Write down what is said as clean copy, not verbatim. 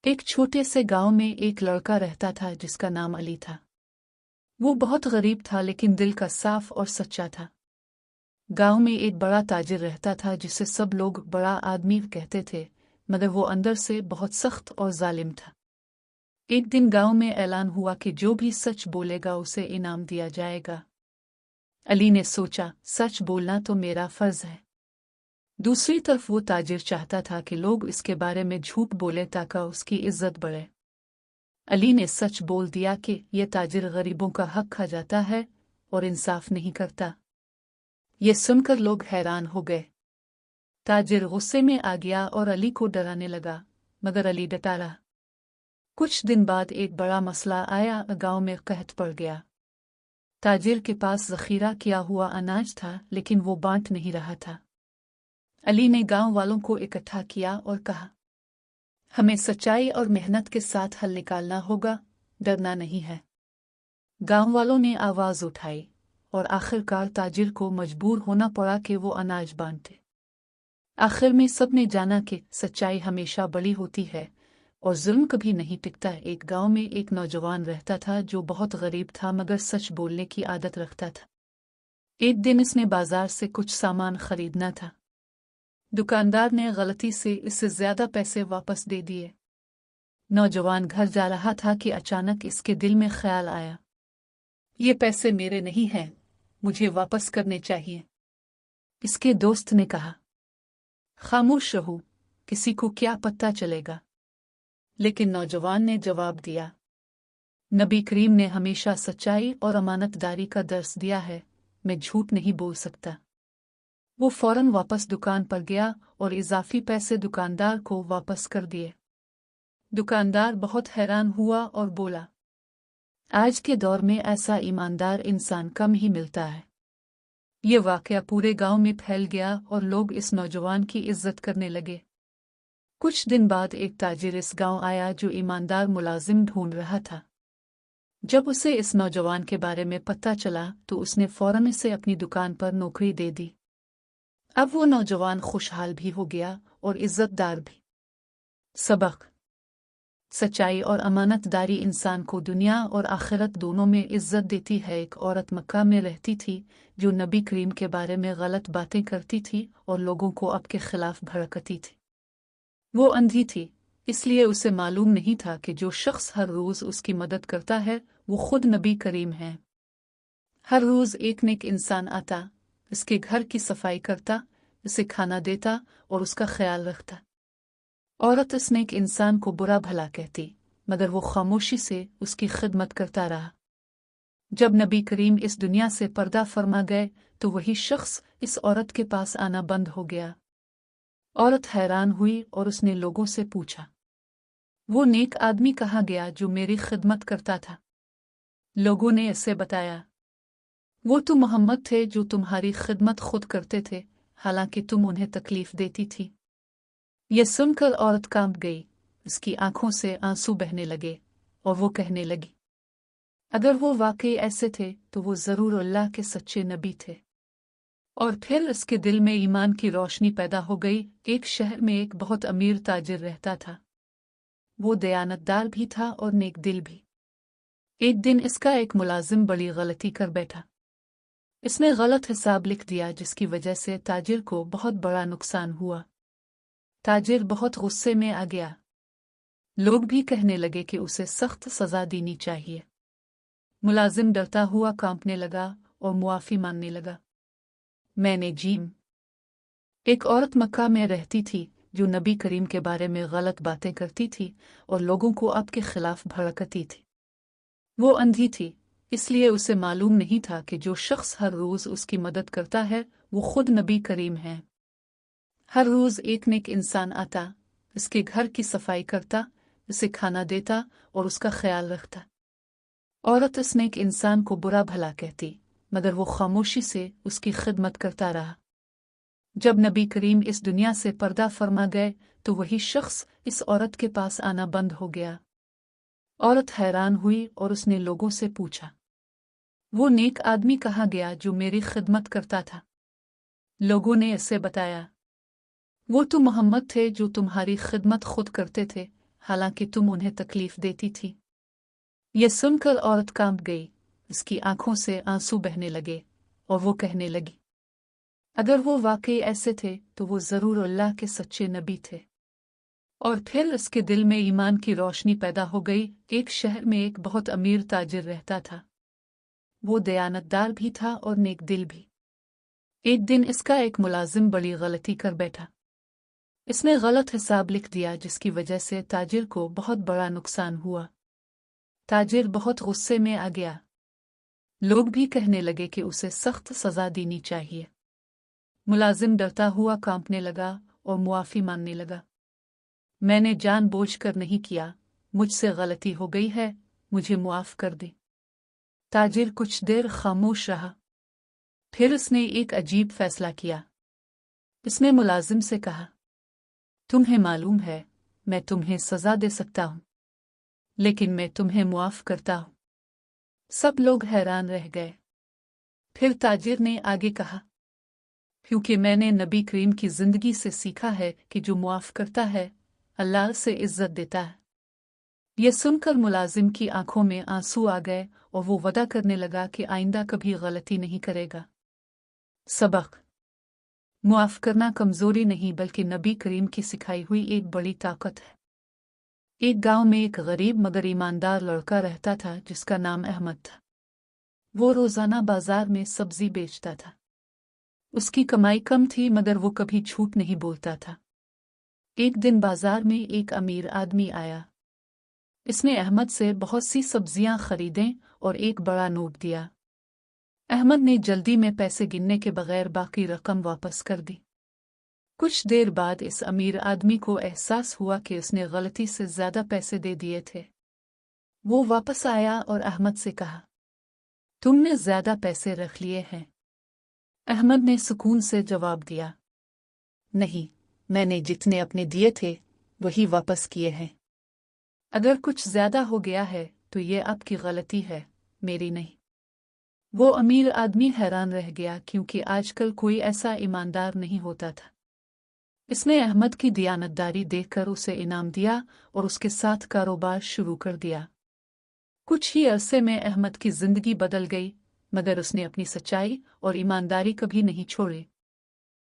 एक छोटे से गांव में एक लड़का रहता था जिसका नाम अली था। वो बहुत गरीब था लेकिन दिल का साफ और सच्चा था। गांव में एक बड़ा ताजिर रहता था जिसे सब लोग बड़ा आदमी कहते थे, मगर वो अंदर से बहुत सख्त और जालिम था। एक दिन गांव में ऐलान हुआ कि जो भी सच बोलेगा उसे इनाम दिया जाएगा। अली ने सोचा, सच बोलना तो मेरा फर्ज है। दूसरी तरफ वो ताजिर चाहता था कि लोग इसके बारे में झूठ बोले ताकि उसकी इज्जत बढ़े। अली ने सच बोल दिया कि यह ताजिर गरीबों का हक खा जाता है और इंसाफ नहीं करता। ये सुनकर लोग हैरान हो गए। ताजिर गुस्से में आ गया और अली को डराने लगा, मगर अली डटा रहा। कुछ दिन बाद एक बड़ा मसला आया। गांव में कहत पड़ गया। ताजिर के पास ज़ख़ीरा किया हुआ अनाज था लेकिन वो बांट नहीं रहा था। अली ने गांव वालों को इकट्ठा किया और कहा, हमें सच्चाई और मेहनत के साथ हल निकालना होगा, डरना नहीं है। गांव वालों ने आवाज उठाई और आखिरकार ताजिर को मजबूर होना पड़ा कि वो अनाज बांटे। आखिर में सबने जाना कि सच्चाई हमेशा बड़ी होती है और जुल्म कभी नहीं टिकता। एक गांव में एक नौजवान रहता था जो बहुत गरीब था मगर सच बोलने की आदत रखता था। एक दिन इसने बाजार से कुछ सामान खरीदना था। दुकानदार ने गलती से इससे ज्यादा पैसे वापस दे दिए। नौजवान घर जा रहा था कि अचानक इसके दिल में ख्याल आया, ये पैसे मेरे नहीं हैं, मुझे वापस करने चाहिए। इसके दोस्त ने कहा, खामोश रहो, किसी को क्या पता चलेगा। लेकिन नौजवान ने जवाब दिया, नबी करीम ने हमेशा सच्चाई और अमानतदारी का दर्स दिया है, मैं झूठ नहीं बोल सकता। वो फौरन वापस दुकान पर गया और इजाफी पैसे दुकानदार को वापस कर दिए। दुकानदार बहुत हैरान हुआ और बोला, आज के दौर में ऐसा ईमानदार इंसान कम ही मिलता है। ये वाकया पूरे गांव में फैल गया और लोग इस नौजवान की इज्जत करने लगे। कुछ दिन बाद एक ताजिर इस गांव आया जो ईमानदार मुलाजिम ढूंढ रहा था। जब उसे इस नौजवान के बारे में पता चला तो उसने फौरन इसे अपनी दुकान पर नौकरी दे दी। अब वो नौजवान खुशहाल भी हो गया और इज्जतदार भी। सबक: सच्चाई और अमानतदारी इंसान को दुनिया और आखिरत दोनों में इज्जत देती है। एक औरत मक्का में रहती थी जो नबी करीम के बारे में गलत बातें करती थी और लोगों को आपके खिलाफ भड़कती थी। वो अंधी थी, इसलिए उसे मालूम नहीं था कि जो शख्स हर रोज उसकी मदद करता है वो खुद नबी करीम है। हर रोज एक नेक इंसान आता, इसके घर की सफाई करता, इसे खाना देता और उसका ख्याल रखता। औरत इस नेक इंसान को बुरा भला कहती, मगर वो खामोशी से उसकी खिदमत करता रहा। जब नबी करीम इस दुनिया से पर्दा फरमा गए तो वही शख्स इस औरत के पास आना बंद हो गया। औरत हैरान हुई और उसने लोगों से पूछा, वो नेक आदमी कहाँ गया जो मेरी खिदमत करता था? लोगों ने इसे बताया, वो तो मोहम्मद थे जो तुम्हारी खिदमत खुद करते थे, हालांकि तुम उन्हें तकलीफ देती थी। यह सुनकर औरत कांप गई, उसकी आंखों से आंसू बहने लगे और वो कहने लगी, अगर वो वाकई ऐसे थे तो वो जरूर अल्लाह के सच्चे नबी थे। और फिर उसके दिल में ईमान की रोशनी पैदा हो गई। एक शहर में एक बहुत अमीर ताजिर रहता था। वो दयानतदार भी था और नेक दिल भी। एक दिन इसका एक मुलाजिम बड़ी गलती कर बैठा। इसने गलत हिसाब लिख दिया जिसकी वजह से ताजिर को बहुत बड़ा नुकसान हुआ। ताजिर बहुत गुस्से में आ गया। लोग भी कहने लगे कि उसे सख्त सजा देनी चाहिए। मुलाजिम डरता हुआ कांपने लगा और मुआफी मांगने लगा। मैंने जीम एक औरत मक्का में रहती थी जो नबी करीम के बारे में गलत बातें करती थी और लोगों को आपके खिलाफ भड़कती थी। वो अंधी थी, इसलिए उसे मालूम नहीं था कि जो शख्स हर रोज उसकी मदद करता है वो खुद नबी करीम है। हर रोज एक नेक इंसान आता, इसके घर की सफाई करता, इसे खाना देता और उसका ख्याल रखता। औरत इस नेक इंसान को बुरा भला कहती, मगर वो खामोशी से उसकी खिदमत करता रहा। जब नबी करीम इस दुनिया से पर्दा फरमा गए तो वही शख्स इस औरत के पास आना बंद हो गया। औरत हैरान हुई और उसने लोगों से पूछा, वो नेक आदमी कहाँ गया जो मेरी खिदमत करता था? लोगों ने इसे बताया, वो तो मोहम्मद थे जो तुम्हारी खिदमत खुद करते थे, हालांकि तुम उन्हें तकलीफ देती थी। यह सुनकर औरत कांप गई, उसकी आंखों से आंसू बहने लगे और वो कहने लगी, अगर वो वाकई ऐसे थे तो वो जरूर अल्लाह के सच्चे नबी थे। और फिर उसके दिल में ईमान की रोशनी पैदा हो गई। एक शहर में एक बहुत अमीर ताजिर रहता था। वो दयानतदार भी था और नेक दिल भी। एक दिन इसका एक मुलाजिम बड़ी गलती कर बैठा। इसने गलत हिसाब लिख दिया, जिसकी वजह से ताजिर को बहुत बड़ा नुकसान हुआ। ताजिर बहुत गुस्से में आ गया। लोग भी कहने लगे कि उसे सख्त सजा देनी चाहिए। मुलाजिम डरता हुआ कांपने लगा और मुआफी मांगने लगा, मैंने जानबूझकर नहीं किया, मुझसे गलती हो गई है, मुझे मुआफ कर दे। ताजिर कुछ देर खामोश रहा। फिर उसने एक अजीब फैसला किया। इसने मुलाजिम से कहा, तुम्हें मालूम है मैं तुम्हें सजा दे सकता हूं, लेकिन मैं तुम्हें मुआफ करता हूं। सब लोग हैरान रह गए। फिर ताजिर ने आगे कहा, क्योंकि मैंने नबी करीम की जिंदगी से सीखा है कि जो मुआफ करता है अल्लाह से इज्जत देता है। यह सुनकर मुलाजिम की आंखों में आंसू आ गए और वो वदा करने लगा कि आइंदा कभी गलती नहीं करेगा। सबक: मुआफ करना कमजोरी नहीं बल्कि नबी करीम की सिखाई हुई एक बड़ी ताकत है। एक गांव में एक गरीब मगर ईमानदार लड़का रहता था जिसका नाम अहमद था। वो रोजाना बाजार में सब्जी बेचता था। उसकी कमाई कम थी मगर वो कभी झूठ नहीं बोलता था। एक दिन बाजार में एक अमीर आदमी आया। इसने अहमद से बहुत सी सब्जियां खरीदें और एक बड़ा नोट दिया। अहमद ने जल्दी में पैसे गिनने के बगैर बाकी रकम वापस कर दी। कुछ देर बाद इस अमीर आदमी को एहसास हुआ कि उसने गलती से ज्यादा पैसे दे दिए थे। वो वापस आया और अहमद से कहा, तुमने ज्यादा पैसे रख लिए हैं। अहमद ने सुकून से जवाब दिया, नहीं, मैंने जितने अपने दिए थे वही वापस किए हैं। अगर कुछ ज्यादा हो गया है तो ये आपकी गलती है, मेरी नहीं। वो अमीर आदमी हैरान रह गया क्योंकि आजकल कोई ऐसा ईमानदार नहीं होता था। इसने अहमद की दयानतदारी देखकर उसे इनाम दिया और उसके साथ कारोबार शुरू कर दिया। कुछ ही अरसे में अहमद की जिंदगी बदल गई, मगर उसने अपनी सच्चाई और ईमानदारी कभी नहीं छोड़ी।